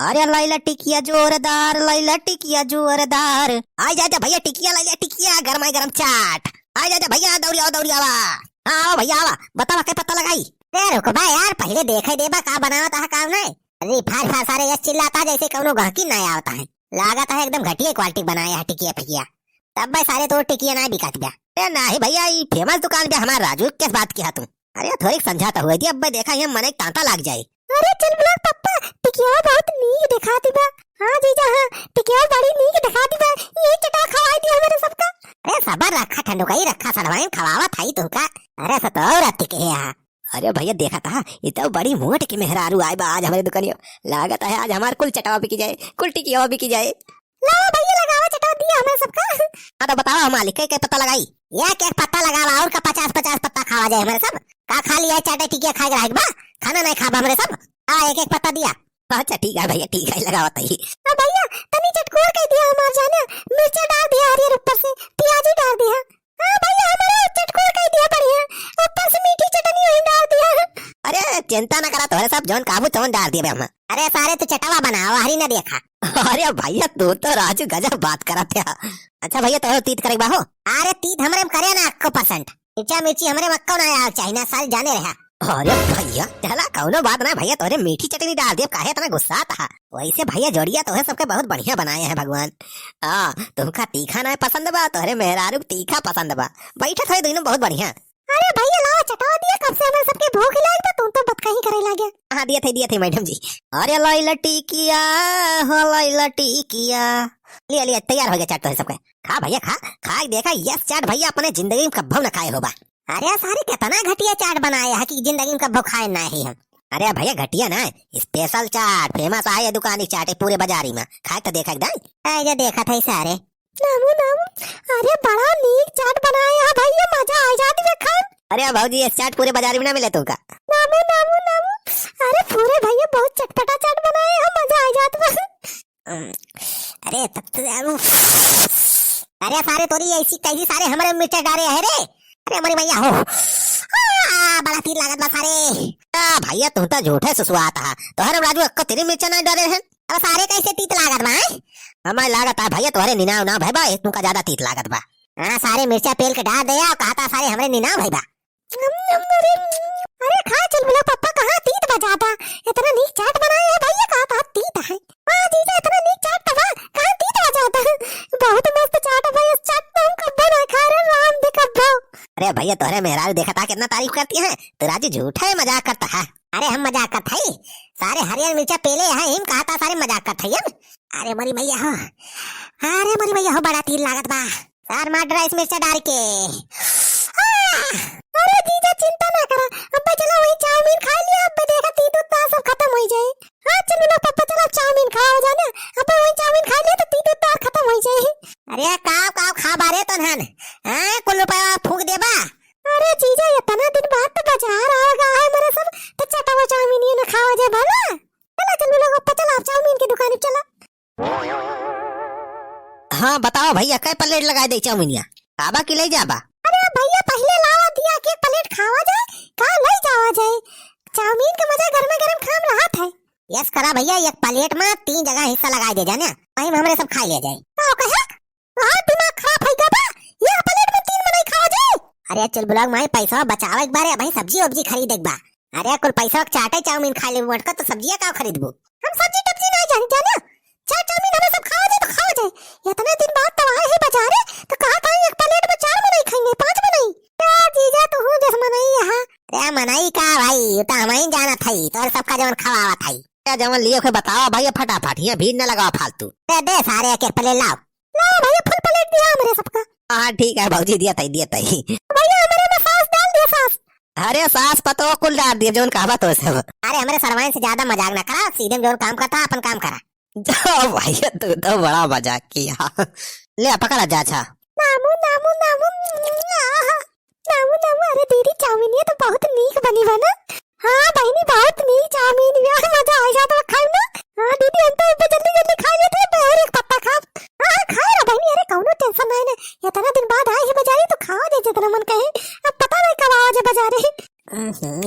अरे लैला टिकिया जोरदार, लैला टिकिया जोरदार। आ जा भैया टिकिया लैला टिकिया, गरमा गरम चाट। आ जा भैया दौड़िया दौड़िया वा। हाँ भैया आवा, बतावा क्या पता लगाई। अरे रुको भाई यार, पहले देखे देबा का बनावता है काम नहीं। अरे फार फार सारे यस चिल्लाता जैसे कौनो गहकी नहीं आवता है। लागत है एकदम घटिया क्वालिटी बनाया है टिकिया फिकिया। तब भाई सारे तो टिकिया ना बिका दिया। अरे नहीं भैया, ये फेमस दुकान पे हमारा राजू किस बात की है तुम। अरे थोड़ी समझाता हुआ थी, अब भाई देखा ये मन तांता लग जाए। अरे चल बुला पप्पा, टिकिया बहुत नीक दिखाती बा। हाँ जीजा हाँ, टिकिया बड़ी नीक दिखाती बा। ये चटा खवाई दिया मेरे सबका। अरे सबर रखा, ठंडो का ही रखा, सड़वाइन खवावा था ही तुमका। अरे सतौर टिके। अरे भैया देखा था, ये तो बड़ी मोट की मेहरारू आए बा आज हमारी दुकानियों। लागत है आज हमारे कुल चटावा बिकी जाए, कुल टिकिया बिकी जाए। लाओ भैया लगावा चटा दिया हमें सबका। हाँ तो बताओ मालिक के पता लगाई। या क्या पत्ता लगावा और का 50-50 पत्ता खावा जाए हमारे सब। का खा लिया चाटे टिकिया खा रहा बा, खाना नहीं खाबा हमारे सब। एक एक पत्ता दिया। अच्छा ठीक है भैया, ठीक है लगावा तही। भैया तनी चटकोर कर दिया हमार जाने, मिर्चा डाल दिया हरियर, ऊपर से प्याज डाल दिया। हाँ भैया हमारा चटकोर कर दिया बढ़िया, ऊपर से मीठी चटनी वही डाल दिया। अरे चिंता न करा, तुम्हारे सब जौन काबू तौन डाल दिए हम। अरे सारे तो चटावा बनाओ, हरी न देखा। अरे भैया तू तो राजू गजब बात करा था। अच्छा भैया तो तीत करेगा हो। अरे तीत हमरे में करे ना 100%। मिर्चा मिर्ची हमरे मक्का ना आग चाहिए ना, साल जाने रहा। अरे भैया चला कौनो बात ना भैया, तोरे मीठी चटनी डाल दिया, काहे इतना गुस्सा था। वैसे भैया जोड़िया तो है सबके बहुत बढ़िया बनाए हैं भगवान। तुमका तीखा ना पसंद बा, तोरे मेहरारू तीखा पसंद बा। बैठे थे दोनों बहुत बढ़िया। अरे भैया लाओ चटा दिया, कब से हमें सबके भूख लाग बा, तुम तो बतकही करे लागे। हाँ दिए थे मैडम जी। अरे लैला टिकिया हो, लैला टिकिया। लिया लिया तैयार हो गया चाट तो सबके। खा भैया खा खा, देखा यस चाट भैया अपने जिंदगी में कब्बो न खाए होगा। अरे सारे कितना घटिया चाट बनाया है कि जिंदगी में कब्बो खाए नहीं हम। अरे भैया घटिया ना, स्पेशल चाट फेमस आए दुकानी चाट पूरे बाजारी में। खाए तो देखा एकदम देखा था सारे। नामू नामू, अरे बड़ा नीक चाट बनाया है भैया, मजा आ जाती है खान। अरे भाजी इस चाट पूरे बाजार में ना मिले तुमका। नामू नामू नामू, अरे पूरे भैया बहुत चटपटा चाट बनाया है, मजा आ जाता है। अरे तब तो अरे सारे तोरी ऐसी कैसी सारे हमारे मिर्चा डाले है रे। अरे हमारी भैया हो, बड़ा तीर लागत बा सारे। भैया तुम तो झूठे सुसुआता, तो हर राजू अक्को तेरी मिर्चा ना डाले हैं। अब सारे कैसे तीत लागत बा? हमारे लागत है भैया, तुम्हारे निनाव ना भाई बा, तुमका ज्यादा तीत लागत बा। सारे मिर्चा पेल के डाल दिया, कहता सारे हमारे निनाव भाई बा। अरे खा चल बोला पप्पा, कहाँ तीत बजाता। इतना नीक चाट बनाया है भैया, कहाँ तीत है। हाँ जीजा इतना नीक चाट तबा, कहाँ तीत बजाता है। बहुत मस्त चाट है भैया, चाट तो हम कब्बो नहीं खा रहे, राम दे कब्बो। अरे भैया तोहरे मेहरारू देखा था कितना तारीफ करती है, तो राजू झूठा है मजाक करता है। अरे हम मजाक करते हैं, सारे हरियर मिर्चा पेले हैं, हम कहता सारे मजाक करते हैं। अरे मरी भैया हो, अरे मरी भैया हो, बड़ा तीर लागत बा। सार मार राइस मिर्चा डाल के। अरे जीजा चिंता ना करा, अब चला वही चाउमीन खा लिया, अब देखा तीत उतना सब खत्म हो जाए। हाँ चलो ना पापा, चलो चाउमीन खाओ जाना, अब वही चाउमीन खा लिया तो तीत उतना खत्म हो जाए। अरे काव काव खा बारे तो धन, कुल रुपया फूक देबा। अरे जीजा इतना दिन बाद तो बाजार आएगा है मेरे सब, तो चटा वो चाउमीन ये ना खाओ जाए भला। चला चल लोग अब चला चाउमीन की दुकान चला। हाँ बताओ भैया कै प्लेट लगा दे चाउमीनिया, खाबा कि ले जाबा? अरे भैया पहले लावा दिया कि प्लेट खावा जाए, कहाँ ले जावा जाए। चाउमीन का मजा गर्मा गर्म खाम राहत है। यस करा भैया, एक प्लेट में 3 जगह हिस्सा लगा दे जाना, वहीं में हमरे सब खा ले जाए। तो कहे वहाँ दिमाग खराब है क्या बा, ये प्लेट में 3 में नहीं खावा जाए। अरे चल बुलाओ माई पैसा बचावा एक बार, भाई सब्जी वब्जी खरीद एक बार। अरे कुल पैसा चाटे चाउमीन खा ले मोट का, तो सब्जियां का खरीदबो। हम सब्जी टब्जी नहीं जानी जाना, चाट चाउमीन हमें सब खावा जाए तो खावा जाए। इतने दिन बाद तो आए ही बाजार है, तो कहा था एक प्लेट में 4 में नहीं खाएंगे, 5 में नहीं। क्या जीजा तू हूँ जस मनाई यहाँ। अरे मनाई का भाई, तो हमें जाना था तो सबका जवन खवावा था। क्या जवन लियो के बताओ भैया फटाफट, ये भीड़ न लगाओ फालतू। दे सारे एक प्लेट लाओ। लाओ भैया फुल प्लेट दिया मेरे सबका। हाँ ठीक है भाजी, दिया तई भैया हमारे में सास डाल दिया सास। अरे सास पतो कुल डाल दिया जोन कहबा तो सब। अरे हमारे सरवाइन से ज्यादा मजाक न करा, सीधे जोन काम करता अपन काम करा। जाओ भैया तू तो बड़ा मजाक किया। ले पकड़ा जा। अच्छा नामू नामू नामू नामू नामू, अरे दीदी चाउमीन ये तो बहुत नीक बनी बना। हाँ बहनी बहुत नीक चाउमीन, यार मजा आ जाता है खाए ना। हाँ दीदी हम तो जल्दी जल्दी खा लेते हैं, और एक पत्ता खा। हाँ खाए ना बहनी, अरे कौनो टेंशन नहीं ना, इतना दिन बाद आए ही बाजारी तो खाओ दे जितना मन कहे। अब पता नहीं कब आओ जे बाजारे।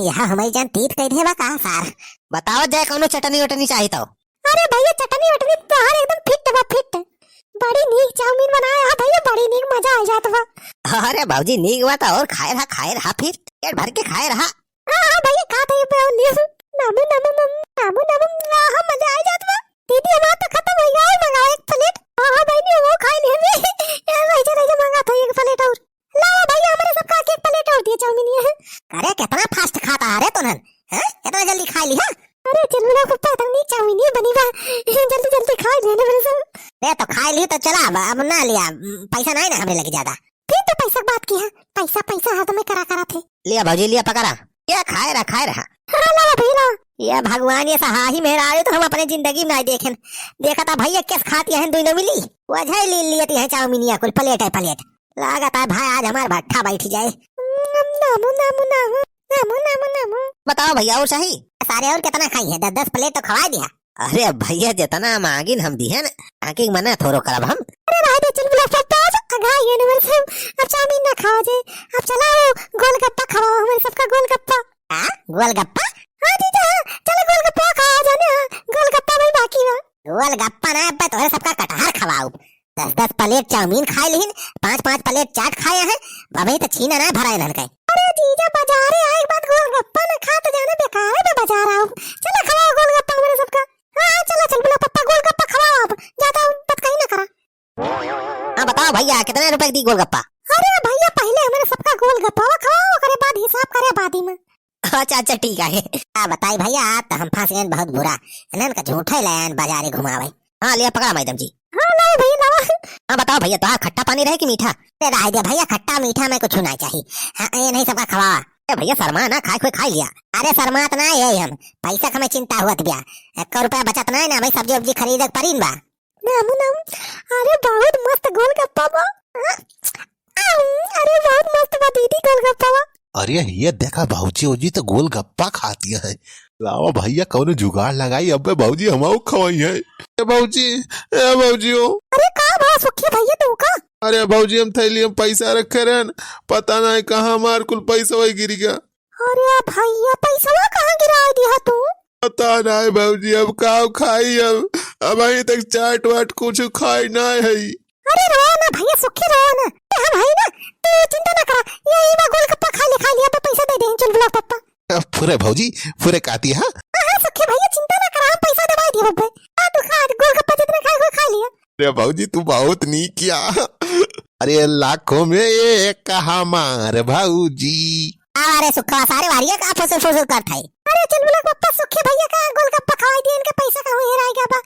यहाँ हमारी जान तीत कह देवा का सार। बताओ जाए कौनो चटनी वटनी चाहिए तो। अरे भैया चटनी वटनी तोहार एकदम फिट बा फिट। बड़ी नीक चाउमीन बनाया है भैया, बड़ी नीक मजा आ जात बा। अरे भाजी नीक बात और खाए रहा फिर पेट भर के खाए रहा। हां भैया खा तो पे नीस नमु नमु नमु नमु हां मजा आ जात बा। दीदी हमार तो खत्म हो गया, मंगाओ एक प्लेट। हां भाई वो खाई ले भी यार रह मंगा तो एक प्लेट और लाओ भैया, हमारे सबका एक प्लेट और दिए चाउमीन ये। अरे कितना फास्ट खाता है रे तुनन, हैं इतना जल्दी खा लिया। अरे चलो ना पप्पा तनी चाउमीन ये बनी बा, जल्दी जल्दी खा लेने मेरे सब। रे तो खा ली तो चला, अब ना लिया पैसा नहीं ना हमें लग ज्यादा। फिर तो पैसा की बात की है, पैसा पैसा हाथ में करा थे। लिया भाजी लिया पकड़ा, क्या खाए रहा। हाँ लाओ भैया। ये भगवान ये सहा ही मेरा आयो तो हम अपने जिंदगी में देखें देखा था भैया कैसे खाती है दोनों मिली वजह ले लिए है चाउमीन या कुल प्लेट है प्लेट। लागत है भाई आज हमारा भट्ठा बैठ जाए। नमु नमु नमु नमु नमु नमु। बताओ भैया और सही सारे और कितना खाई है? 10 प्लेट तो खवा दिया। अरे भैया जितना मांगिन हम दी है ना, आके मना थोरो करब हम। अरे भाई दे चल बुला पप्पा अगा ये न से अब चाउमीन ना खाओ जे, अब चलाओ गोलगप्पा खाओ हमारे सबका गोलगप्पा। हां गोलगप्पा? हां जीजा चलो गोलगप्पा खाओ जाने। गोलगप्पा में बाकी है। गोलगप्पा ना अब तो सबका कटहर खवाओ। 10 प्लेट चाउमीन खाए लेकिन 5 प्लेट चाट खाए हैं, अभी तो छीना ना भरा इधर के। अरे जीजा बाजार आए एक बात गोलगप्पा ना खा तो जाना बेकार है, मैं बाजार आऊं। चलो खवाओ गोलगप्पा हमारे सबका। हां चलो चल बुला पप्पा गोलगप्पा खवाओ, अब ज्यादा बात कहीं ना करा। हां बताओ भैया कितने रुपए दी गोलगप्पा? अरे भैया पहले हमारे सबका गोलगप्पा खवाओ, करे बाद हिसाब करे बादी में। अच्छा ठीक है। बताई भैया तो हम फंस गए बहुत बुरा, इन्हन का झूठे लायन बाजारे घुमावे। हां लिया पकड़ा मैडम जी। हां लाओ भैया लाओ। हां बताओ भैया तो खट्टा पानी रहे कि मीठा? रह दे भैया खट्टा मीठा में कुछ ना चाहिए। हां ये नहीं सबका खवा। अरे भैया शर्मा ना खाए कोई खा लिया। अरे शर्मात ना है हम, पैसा का मैं चिंता हुआ बिया 1 रुपया बचत ना है ना, भाई सब्जी वब्जी खरीद परीन बा। नमु नमु। अरे बहुत मस्त गोलगप्पा बा। अरे बहुत मस्त बा दीदी गोलगप्पा बा। अरे ये देखा भाऊजी ओजी तो गोलगप्पा खाती है। लाओ भैया कौन जुगाड़ लगाई, अब भाऊजी हमारे खवाई है। भाऊजी हो। अरे कहाँ भाव सुखी भैया तू का? अरे भाऊजी हम थैली में पैसा रखे रहन, पता नहीं कहाँ हमार कुल पैसा वही गिर गया। अरे भैया पैसा कहाँ गिरा दिया तू? पता नहीं भाऊजी अब का खाई, अब अभी तक चाट वाट कुछ खाई ना है। अरे रो ना भैया सुखी रो ना, हम है ना, तू चिंता ना करा, यही बा गोलगप्पा खा लिया अब पैसा दे दे चल बुला पप्पा। पूरे भाऊजी पूरे काती है। हां सुखी भैया चिंता ना करा, हम पैसा दबा दिए बब्बे। तू खा गोलगप्पा जितना खाए खा लिया। अरे भाऊजी तू बहुत नहीं किया। अरे लाखों में एक हमार भाऊजी। अरे सुखा सारे वारिया का फुसुर करत है। अरे चल बुला पप्पा सुखी भैया का गोलगप्पा खवाई दिए, इनका पैसा का हुए रह गया बा।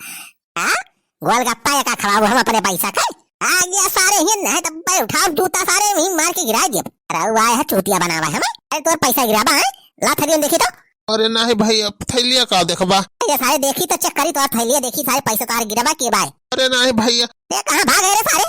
हां गोलगप्पा या का खवाओ हम अपने पैसा का? आ गया सारे ही नहीं तब पे उठाओ जूता सारे ही मार के गिरा दिए। अरे आए है चूतिया बनावा है हमें। अरे तोर पैसा गिराबा है ला थैलिया देखी तो। अरे नहीं भाई अब थैलिया का देखबा। ये सारे देखी तो चेक करी तो थैलिया देखी सारे पैसा तार गिराबा के बाय। अरे नहीं भैया। ये कहां भाग गए रे सारे?